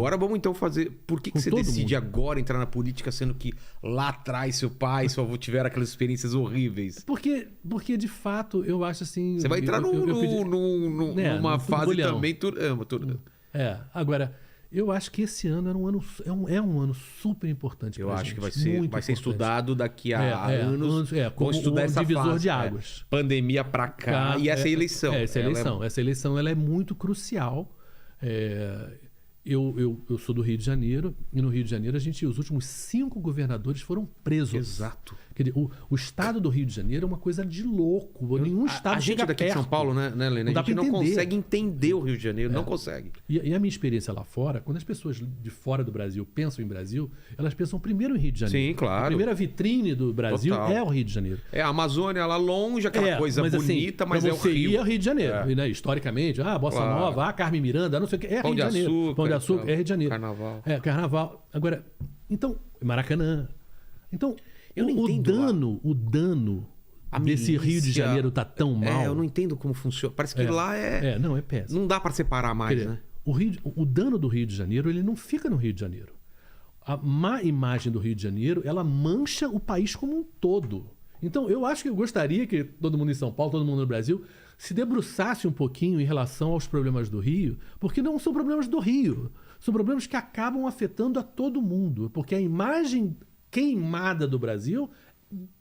Agora vamos então fazer... Por que Com você todo decide mundo. agora entrar na política, sendo que lá atrás seu pai e sua avó tiveram aquelas experiências horríveis? Porque de fato, eu acho assim... Você vai entrar numa fase bolhão. também... Agora, eu acho que esse ano é um ano super importante Eu pra acho gente, que vai muito ser importante. estudado daqui a anos. Como estudar um essa divisor fase, de águas. Pandemia pra cá e essa eleição. Essa eleição ela é muito crucial. Eu sou do Rio de Janeiro, e no Rio de Janeiro os últimos 5 governadores foram presos. Exato. Quer dizer, o estado do Rio de Janeiro é uma coisa de louco. Nenhum estado a gente chega daqui perto. de São Paulo, né, Helena? Não dá A gente pra não entender. consegue entender o Rio de Janeiro, não consegue. E a minha experiência lá fora, quando as pessoas de fora do Brasil pensam em Brasil, elas pensam primeiro em Rio de Janeiro. Sim, claro. A primeira vitrine do Brasil é o Rio de Janeiro. É a Amazônia lá longe, aquela coisa bonita, mas é o Rio. Você ia ao Rio de Janeiro, né? Historicamente. Bossa Nova, Carmen Miranda, não sei o que. É Rio de Janeiro. Pão de Açúcar, é Rio de Janeiro. Carnaval. Carnaval. Agora, então, Maracanã. Então, eu não entendo o dano desse Rio de Janeiro tá tão mal. Eu não entendo como funciona. Parece que lá é péssimo. Não dá para separar mais, né? O dano do Rio de Janeiro, ele não fica no Rio de Janeiro. A má imagem do Rio de Janeiro, ela mancha o país como um todo. Então, eu acho que eu gostaria que todo mundo em São Paulo, todo mundo no Brasil, se debruçasse um pouquinho em relação aos problemas do Rio, porque não são problemas do Rio. São problemas que acabam afetando a todo mundo. Porque a imagem queimada do Brasil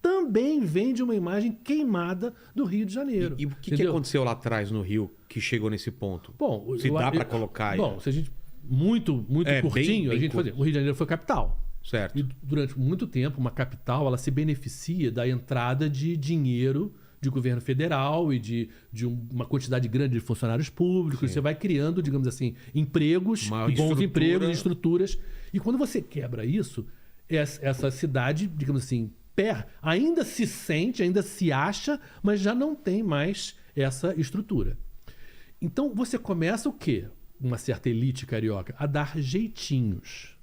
também vem de uma imagem queimada do Rio de Janeiro. E o que aconteceu lá atrás no Rio que chegou nesse ponto? Bom, se dá para colocar aí. Bom, se a gente... Muito curtinho, bem a gente fazia. O Rio de Janeiro foi capital. Certo. E durante muito tempo, uma capital, ela se beneficia da entrada de dinheiro de governo federal e de uma quantidade grande de funcionários públicos. Sim. Você vai criando, digamos assim, empregos, bons empregos, estruturas. E quando você quebra isso, essa cidade, digamos assim, ainda se sente, ainda se acha, mas já não tem mais essa estrutura. Então você começa o quê? Uma certa elite carioca a dar jeitinhos.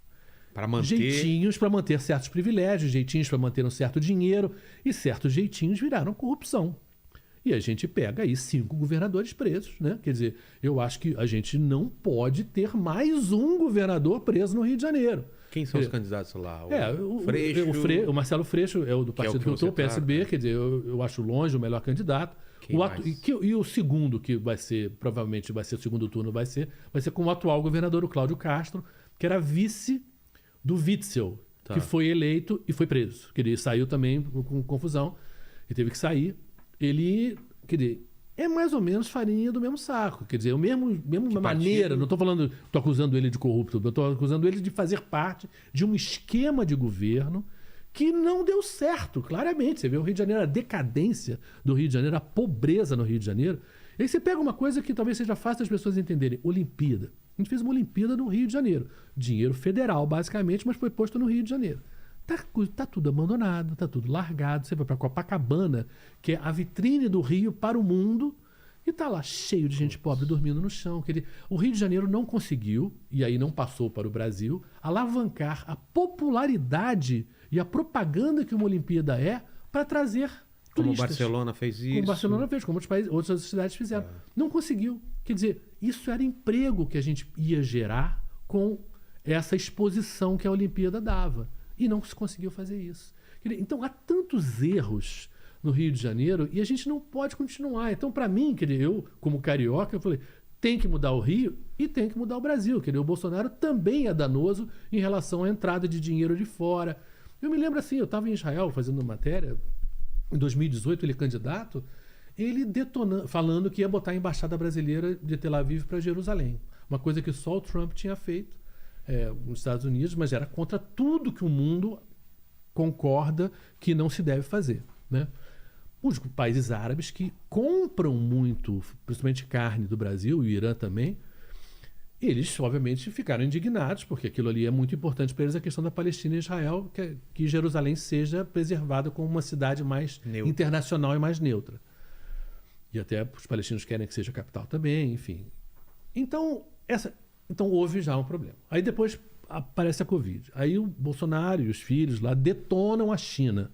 Jeitinhos para manter certos privilégios, jeitinhos para manter um certo dinheiro, e certos jeitinhos viraram corrupção. E a gente pega aí 5 governadores presos, né? Quer dizer, eu acho que a gente não pode ter mais um governador preso no Rio de Janeiro. Quem são os candidatos lá? O Marcelo Freixo é o do partido que eu estou, o PSB, quer dizer, eu acho longe o melhor candidato. E o segundo, que vai ser, provavelmente vai ser o segundo turno, vai ser com o atual governador, o Cláudio Castro, que era vice do Witzel, que foi eleito e foi preso. Que ele saiu também com confusão e teve que sair. Ele, quer dizer, é mais ou menos farinha do mesmo saco. Quer dizer, mesma maneira. Não estou acusando ele de corrupto, eu estou acusando ele de fazer parte de um esquema de governo que não deu certo, claramente. Você vê o Rio de Janeiro, a decadência do Rio de Janeiro, a pobreza no Rio de Janeiro. E aí você pega uma coisa que talvez seja fácil das pessoas entenderem. Olimpíada. A gente fez uma Olimpíada no Rio de Janeiro. Dinheiro federal, basicamente, mas foi posto no Rio de Janeiro. Tá tudo abandonado, tá tudo largado. Você vai para Copacabana, que é a vitrine do Rio para o mundo, e tá lá cheio de gente pobre dormindo no chão. O Rio de Janeiro não conseguiu, e aí não passou para o Brasil, alavancar a popularidade e a propaganda que uma Olimpíada é para trazer turistas. Como o Barcelona fez isso. Como o Barcelona fez, como outras cidades fizeram. Não conseguiu. Quer dizer, isso era emprego que a gente ia gerar com essa exposição que a Olimpíada dava. E não se conseguiu fazer isso. Então, há tantos erros no Rio de Janeiro e a gente não pode continuar. Então, para mim, eu, como carioca, eu falei, tem que mudar o Rio e tem que mudar o Brasil. O Bolsonaro também é danoso em relação à entrada de dinheiro de fora. Eu me lembro assim, eu estava em Israel fazendo matéria, em 2018, ele candidato, ele falando que ia botar a embaixada brasileira de Tel Aviv para Jerusalém. Uma coisa que só o Trump tinha feito nos Estados Unidos, mas era contra tudo que o mundo concorda que não se deve fazer, né? Os países árabes que compram muito, principalmente carne do Brasil, e o Irã também, eles obviamente ficaram indignados, porque aquilo ali é muito importante para eles, a questão da Palestina e Israel, que Jerusalém seja preservada como uma cidade mais internacional e mais neutra. E até os palestinos querem que seja capital também, enfim. Então houve já um problema. Aí depois aparece a Covid. Aí o Bolsonaro e os filhos lá detonam a China.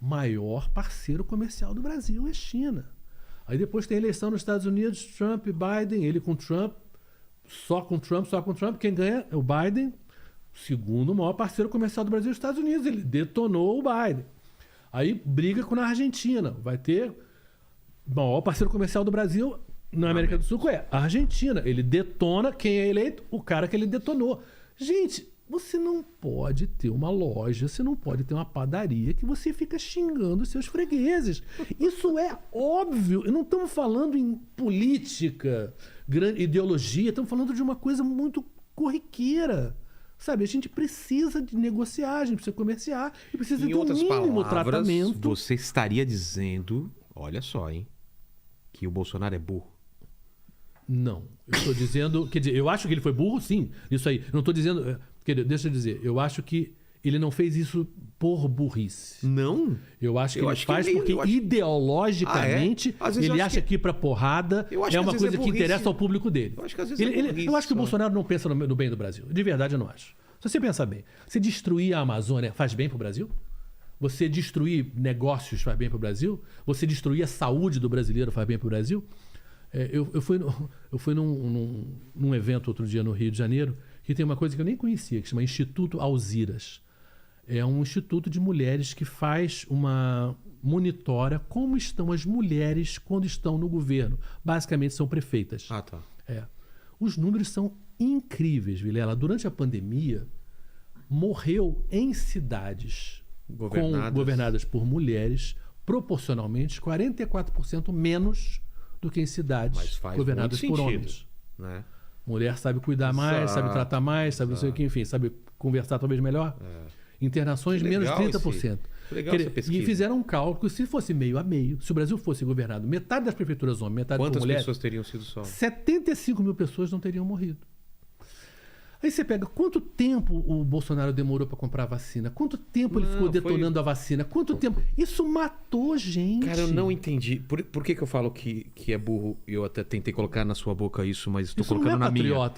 O maior parceiro comercial do Brasil é a China. Aí depois tem a eleição nos Estados Unidos, Trump e Biden, ele com Trump, só com Trump. Quem ganha é o Biden, segundo maior parceiro comercial do Brasil e dos Estados Unidos. Ele detonou o Biden. Aí briga com a Argentina. Vai ter o maior parceiro comercial do Brasil na América do Sul é a Argentina. Ele detona quem é eleito, o cara que ele detonou. Gente, você não pode ter uma loja, você não pode ter uma padaria que você fica xingando os seus fregueses. Isso é óbvio. Não estamos falando em política, grande ideologia, estamos falando de uma coisa muito corriqueira. Sabe, a gente precisa de negociar, a gente precisa comerciar e precisa ter um mínimo tratamento. Você estaria dizendo, olha só, hein, que o Bolsonaro é burro. Não, eu estou dizendo, quer dizer, eu acho que ele foi burro, sim, isso aí. Não estou dizendo, deixa eu dizer, eu acho que ele não fez isso por burrice. Não? Eu acho que ele faz porque ideologicamente ele acha que ir pra porrada é uma coisa que interessa ao público dele. Eu acho que às vezes eu acho que o Bolsonaro não pensa no bem do Brasil. De verdade, eu não acho. Se você pensar bem, você destruir a Amazônia faz bem pro Brasil? Você destruir negócios faz bem pro Brasil? Você destruir a saúde do brasileiro faz bem pro Brasil? Eu fui num evento outro dia no Rio de Janeiro que tem uma coisa que eu nem conhecia, que chama Instituto Alziras. É um instituto de mulheres que monitora como estão as mulheres quando estão no governo. Basicamente são prefeitas. Ah, tá. Os números são incríveis, Vilela. Durante a pandemia, morreu em cidades governadas por mulheres, proporcionalmente 44% menos do que em cidades governadas por homens. Né? Mulher sabe cuidar mais, sabe tratar mais, sabe não sei o que, enfim, sabe conversar talvez melhor. Internações menos 30%. E fizeram um cálculo, se fosse meio a meio, se o Brasil fosse governado metade das prefeituras homens, metade por mulheres... Quantas pessoas teriam sido só? 75 mil pessoas não teriam morrido. Aí você pega, quanto tempo o Bolsonaro demorou para comprar a vacina? Quanto tempo ele ficou detonando a vacina? Quanto tempo? Isso matou gente. Cara, eu não entendi. Por que eu falo que é burro? Eu até tentei colocar na sua boca isso, mas estou colocando na minha.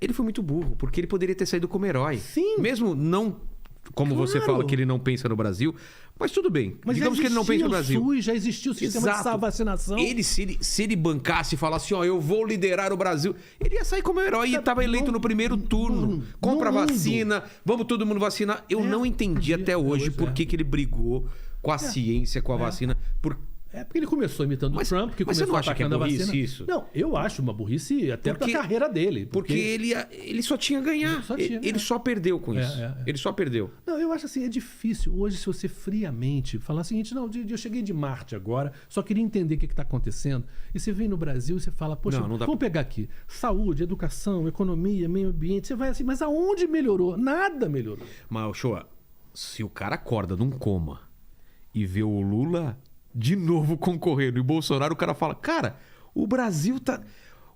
Ele foi muito burro, porque ele poderia ter saído como herói. Sim. Mesmo não... Como você fala que ele não pensa no Brasil, mas tudo bem. Mas digamos que ele não pensa no Brasil. SUS, já existiu o sistema de vacinação. Se ele bancasse e falasse, eu vou liderar o Brasil, ele ia sair como herói e estava eleito no primeiro turno. Compra vacina, vamos todo mundo vacinar. Eu não entendi até hoje por que ele brigou com a ciência, com a vacina. Porque ele começou imitando o Trump, que começou atacando a vacina. Isso? Não, eu acho uma burrice até pra carreira dele. Porque ele só tinha a ganhar. Ele só perdeu com isso. Ele só perdeu. Não, eu acho assim, é difícil hoje se você friamente falar o seguinte, não, eu cheguei de Marte agora, só queria entender o que está acontecendo. E você vem no Brasil e você fala, poxa, vamos pegar aqui, saúde, educação, economia, meio ambiente, você vai assim, mas aonde melhorou? Nada melhorou. Mas, Shoa, se o cara acorda num coma e vê o Lula... de novo concorrendo. E o Bolsonaro, o cara fala, cara, o Brasil tá...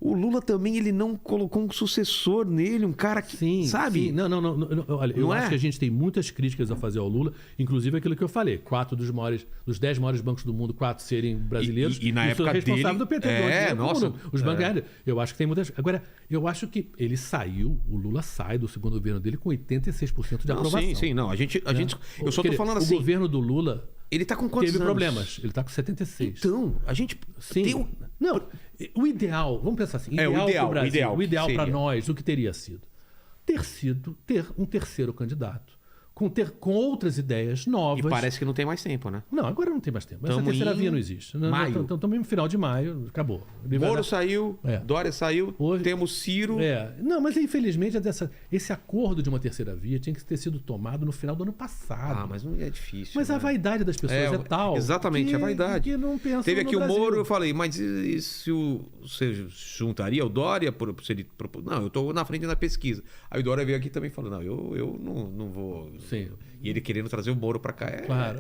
O Lula também, ele não colocou um sucessor nele, um cara que, sabe? Sim. Não. Olha, eu acho que a gente tem muitas críticas a fazer ao Lula, inclusive aquilo que eu falei, 4 dos 10 maiores bancos do mundo, 4 serem brasileiros. E na época responsável do PT. Nossa. Os bancos. Eu acho que tem muitas... Agora, eu acho que ele saiu, o Lula sai do segundo governo dele com 86% de aprovação. Sim. Não, eu só tô falando assim... O governo do Lula... Ele tá com quantos anos? Teve problemas. Ele tá com 76. Então, a gente... Sim. Não, o ideal... Vamos pensar assim. O ideal para nós, o que teria sido? Ter um terceiro candidato. Com outras ideias novas. E parece que não tem mais tempo, né? Não, agora não tem mais tempo. Essa terceira via não existe. Maio. Estamos no final de maio, acabou. Moro saiu, Dória saiu, temos Ciro. Não, mas infelizmente esse acordo de uma terceira via tinha que ter sido tomado no final do ano passado. Mas não é difícil. Mas a vaidade das pessoas é tal. Exatamente, a vaidade. Que não pensa Teve aqui no o Brasil. Moro, eu falei, mas e se você juntaria o Dória? Se ele propôs? Não, eu estou na frente da pesquisa. Aí o Dória veio aqui também falando, não, eu não vou... Sim. E ele querendo trazer o Moro para cá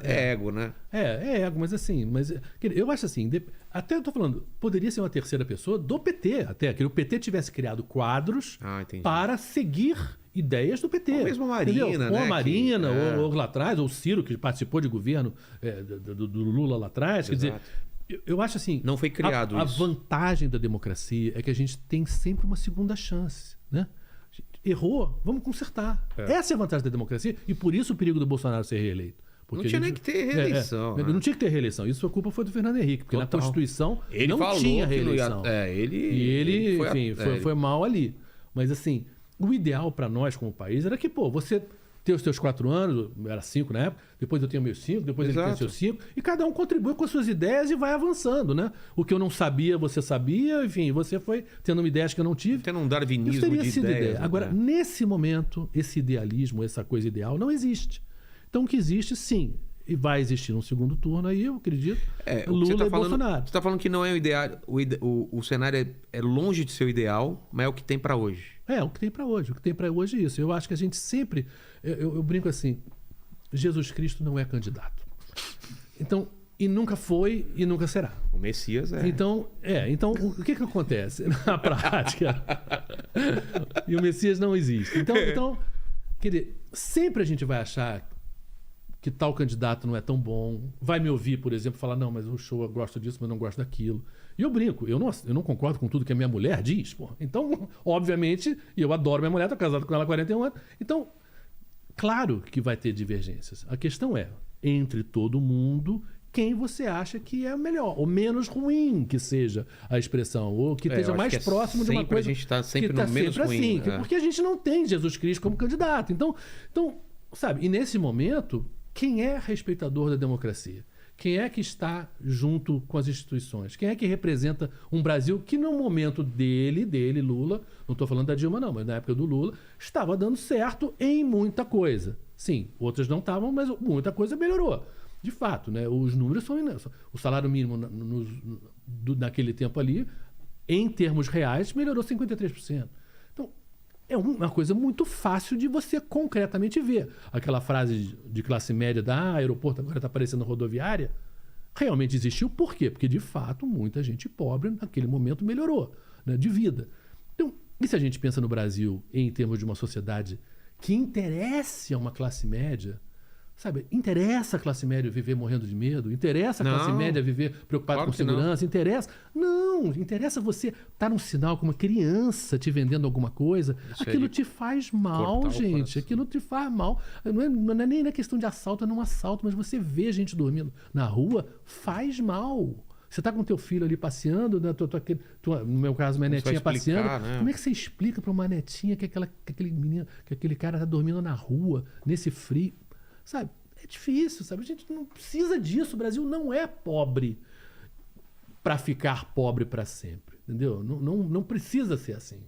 é ego, né? É ego, mas assim, eu acho assim, até eu tô falando, poderia ser uma terceira pessoa do PT, até que o PT tivesse criado quadros para seguir ideias do PT. Ou mesmo a Marina, entendeu? né? Ou a Marina, ou lá atrás, ou o Ciro, que participou de governo do Lula lá atrás. Quer dizer, eu acho assim... Não foi criado isso. A vantagem da democracia é que a gente tem sempre uma segunda chance, né? Errou, vamos consertar. Essa é a vantagem da democracia e por isso o perigo do Bolsonaro ser reeleito. Porque Não tinha nem que ter reeleição. né? Não tinha que ter reeleição. Isso a culpa foi do Fernando Henrique, porque Total. na Constituição Ele não falou tinha que não ia- reeleição. ele foi Enfim, foi mal ali. Mas assim, o ideal para nós como país era que, você ter os seus 4 anos, era 5 na época, depois eu tenho meus 5, depois ele tem Exato. seus 5, e cada um contribui com as suas ideias e vai avançando, né? O que eu não sabia, você sabia, enfim, você foi tendo uma ideia que eu não tive. Tendo um darwinismo Isso teria de sido ideias. ideia. Agora, né? nesse momento, esse idealismo, essa coisa ideal, não existe. Então, o que existe, sim, e vai existir um segundo turno aí, eu acredito, O que Lula você tá e falando, Bolsonaro. Você tá falando que não é o ideal. O cenário é longe de ser o ideal, mas é o que tem para hoje. É, o que tem para hoje. O que tem para hoje é isso. Eu acho que a gente sempre... Eu brinco assim, Jesus Cristo não é candidato. Então, e nunca foi e nunca será. O Messias é. Então, o que acontece na prática? E o Messias não existe. Então, quer dizer, sempre a gente vai achar que tal candidato não é tão bom, vai me ouvir, por exemplo, falar, não, mas o show eu gosto disso, mas não gosto daquilo. E eu brinco, eu não concordo com tudo que a minha mulher diz, pô. Então, obviamente, e eu adoro minha mulher, tô casado com ela há 41 anos. Então, claro que vai ter divergências. A questão é, entre todo mundo, quem você acha que é melhor, ou menos ruim que seja a expressão, ou que esteja eu acho mais que é próximo de uma sempre coisa a gente tá sempre que tá no menos sempre ruim, assim, porque a gente não tem Jesus Cristo como candidato. Então, sabe, e nesse momento, quem é respeitador da democracia? Quem é que está junto com as instituições? Quem é que representa um Brasil que no momento dele, Lula, não estou falando da Dilma não, mas na época do Lula, estava dando certo em muita coisa. Sim, outras não estavam, mas muita coisa melhorou. De fato, né? Os números são imensos. O salário mínimo naquele tempo ali, em termos reais, melhorou 53%. Então, é uma coisa muito fácil de você concretamente ver. Aquela frase de classe média aeroporto agora está parecendo rodoviária, realmente existiu. Por quê? Porque, de fato, muita gente pobre naquele momento melhorou, né, de vida. Então, e se a gente pensa no Brasil em termos de uma sociedade que interesse a uma classe média, sabe, interessa a classe média viver morrendo de medo? Interessa a classe média viver preocupada Claro com que não. segurança? Interessa? Não, interessa você estar num sinal com uma criança te vendendo alguma coisa. Isso Aquilo aí, te faz mal, cortar o gente. coração. Aquilo te faz mal. Não é nem na questão de assalto, não assalto, mas você vê gente dormindo na rua, faz mal. Você está com teu filho ali passeando, né? No meu caso, minha Como você vai netinha passeando. explicar, né? Como é que você explica para uma netinha que aquele menino, que aquele cara está dormindo na rua, nesse frio? Sabe? É difícil, sabe? A gente não precisa disso. O Brasil não é pobre para ficar pobre para sempre, entendeu? Não precisa ser assim.